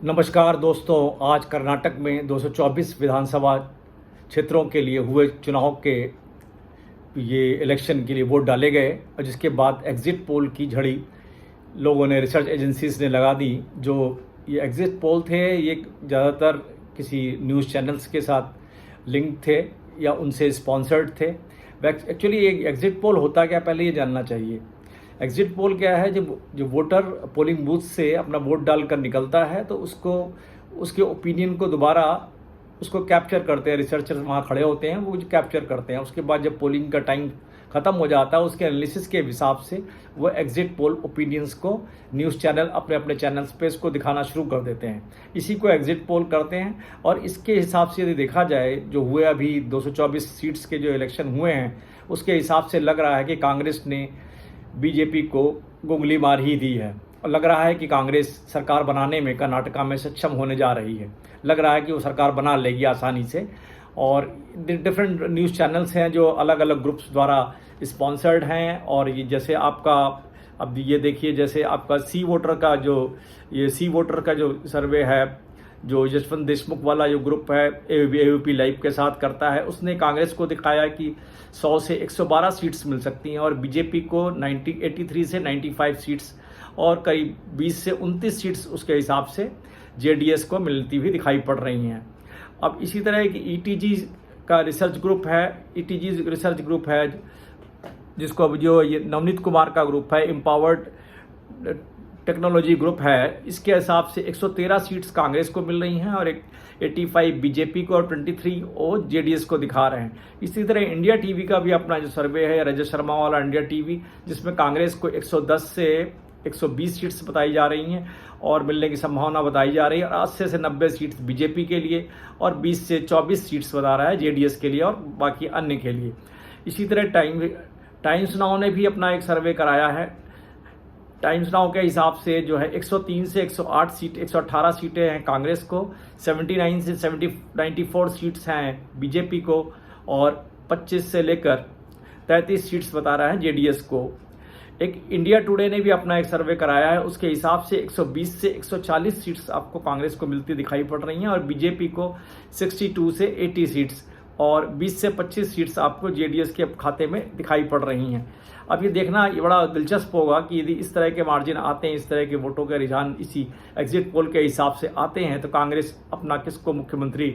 नमस्कार दोस्तों, आज कर्नाटक में 224 विधानसभा क्षेत्रों के लिए हुए चुनाव के ये इलेक्शन के लिए वोट डाले गए और जिसके बाद एग्ज़िट पोल की झड़ी लोगों ने, रिसर्च एजेंसीज ने लगा दी। जो ये एग्ज़िट पोल थे ये ज़्यादातर किसी न्यूज़ चैनल्स के साथ लिंक थे या उनसे स्पॉन्सर्ड थे। एक्चुअली ये एग्ज़िट पोल होता क्या, पहले ये जानना चाहिए। एग्ज़िट पोल क्या है? जो वोटर पोलिंग बूथ से अपना वोट डालकर निकलता है तो उसको, उसके ओपिनियन को दोबारा उसको कैप्चर करते हैं। रिसर्चर्स वहाँ खड़े होते हैं, वो कैप्चर करते हैं। उसके बाद जब पोलिंग का टाइम ख़त्म हो जाता है, उसके एनालिसिस के हिसाब से वो एग्ज़िट पोल ओपिनियंस को न्यूज़ चैनल अपने अपने चैनल्स पे इसको दिखाना शुरू कर देते हैं। इसी को एग्ज़िट पोल करते हैं। और इसके हिसाब से यदि देखा जाए, जो हुए अभी 224 सीट्स के जो इलेक्शन हुए हैं, उसके हिसाब से लग रहा है कि कांग्रेस ने बीजेपी को गोगली मार ही दी है। और लग रहा है कि कांग्रेस सरकार बनाने में कर्नाटका में सक्षम होने जा रही है। लग रहा है कि वो सरकार बना लेगी आसानी से। और डिफरेंट न्यूज़ चैनल्स हैं जो अलग अलग ग्रुप्स द्वारा स्पॉन्सर्ड हैं। और ये जैसे आपका, अब ये देखिए, जैसे आपका सी वोटर का जो सर्वे है, जो यशवंत देशमुख वाला जो ग्रुप है एबीपी लाइव के साथ करता है, उसने कांग्रेस को दिखाया कि 100 से 112 सीट्स मिल सकती हैं और बीजेपी को 83 से 95 सीट्स और करीब 20 से 29 सीट्स उसके हिसाब से जेडीएस को मिलती हुई दिखाई पड़ रही हैं। अब इसी तरह की ईटीजी का रिसर्च ग्रुप है, जिसको अब जो ये नवनीत कुमार का ग्रुप है, एम्पावर्ड टेक्नोलॉजी ग्रुप है, इसके हिसाब से 113 सीट्स कांग्रेस को मिल रही हैं और 85 बीजेपी को और 23 वो जेडीएस को दिखा रहे हैं। इसी तरह इंडिया टीवी का भी अपना जो सर्वे है, रजत शर्मा वाला इंडिया टीवी, जिसमें कांग्रेस को 110 से 120 सीट्स बताई जा रही हैं और मिलने की संभावना बताई जा रही है। और 80 से 90 सीट्स बीजेपी के लिए और 20 से 24 सीट्स बता रहा है जेडीएस के लिए और बाकी अन्य के लिए। इसी तरह टाइम्स नाउ ने भी अपना एक सर्वे कराया है। टाइम्स नाउ के हिसाब से जो है 103 से 118 सीटें हैं कांग्रेस को, 79 से 94 सीट्स हैं बीजेपी को और 25 से लेकर 33 सीट्स बता रहा है जेडीएस को। एक इंडिया टुडे ने भी अपना एक सर्वे कराया है, उसके हिसाब से 120 से 140 सीट्स आपको कांग्रेस को मिलती दिखाई पड़ रही हैं और बीजेपी को 62 से 80 सीट्स और 20 से 25 सीट्स आपको जेडीएस के खाते में दिखाई पड़ रही हैं। अब ये देखना ये बड़ा दिलचस्प होगा कि यदि इस तरह के मार्जिन आते हैं, इस तरह के वोटों के रुझान इसी एग्जिट पोल के हिसाब से आते हैं, तो कांग्रेस अपना किसको मुख्यमंत्री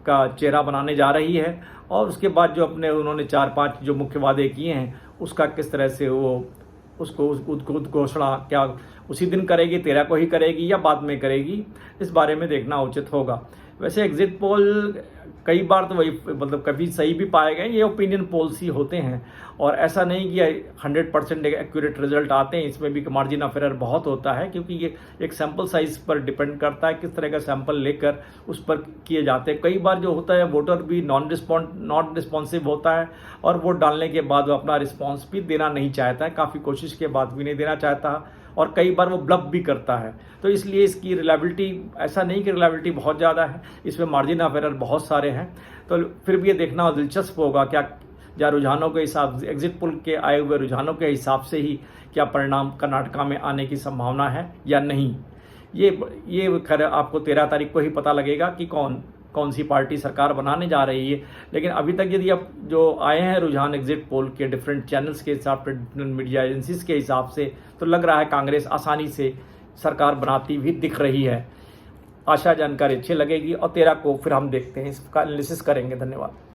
का चेहरा बनाने जा रही है और उसके बाद जो अपने उन्होंने 4-5 जो मुख्य वादे किए हैं उसका किस तरह से वो उसको उद्घोषणा क्या उसी दिन करेगी, 13 को ही करेगी या बाद में करेगी, इस बारे में देखना उचित होगा। वैसे एग्जिट पोल कई बार तो वही मतलब कभी सही भी पाए गए, ये ओपिनियन पोल्स ही होते हैं और ऐसा नहीं कि 100% एक्यूरेट रिजल्ट आते हैं। इसमें भी मार्जिन ऑफ एरर बहुत होता है क्योंकि ये एक सैम्पल साइज पर डिपेंड करता है, किस तरह का सैंपल लेकर उस पर किए जाते हैं। कई बार जो होता है वोटर भी नॉन रिस्पॉन्सिव होता है और वोट डालने के बाद वो अपना रिस्पॉन्स भी देना नहीं चाहता है, काफ़ी कोशिश के बाद भी नहीं देना चाहता और कई बार वो ब्लफ भी करता है। तो इसलिए इसकी रिलायबिलिटी, ऐसा नहीं कि रिलायबिलिटी बहुत ज़्यादा है, इसमें मार्जिन ऑफ एरर बहुत सारे हैं। तो फिर भी ये देखना दिलचस्प होगा क्या रुझानों के हिसाब से, एग्जिट पोल के आए हुए रुझानों के हिसाब से ही क्या परिणाम कर्नाटका में आने की संभावना है या नहीं। ये खैर आपको 13 तारीख को ही पता लगेगा कि कौन सी पार्टी सरकार बनाने जा रही है। लेकिन अभी तक यदि अब जो आए हैं रुझान एग्जिट पोल के डिफरेंट चैनल्स के हिसाब से, मीडिया एजेंसीज के हिसाब से, तो लग रहा है कांग्रेस आसानी से सरकार बनाती हुई दिख रही है। आशा जानकारी अच्छी लगेगी और 13 को फिर हम देखते हैं, इसका एनालिसिस करेंगे। धन्यवाद।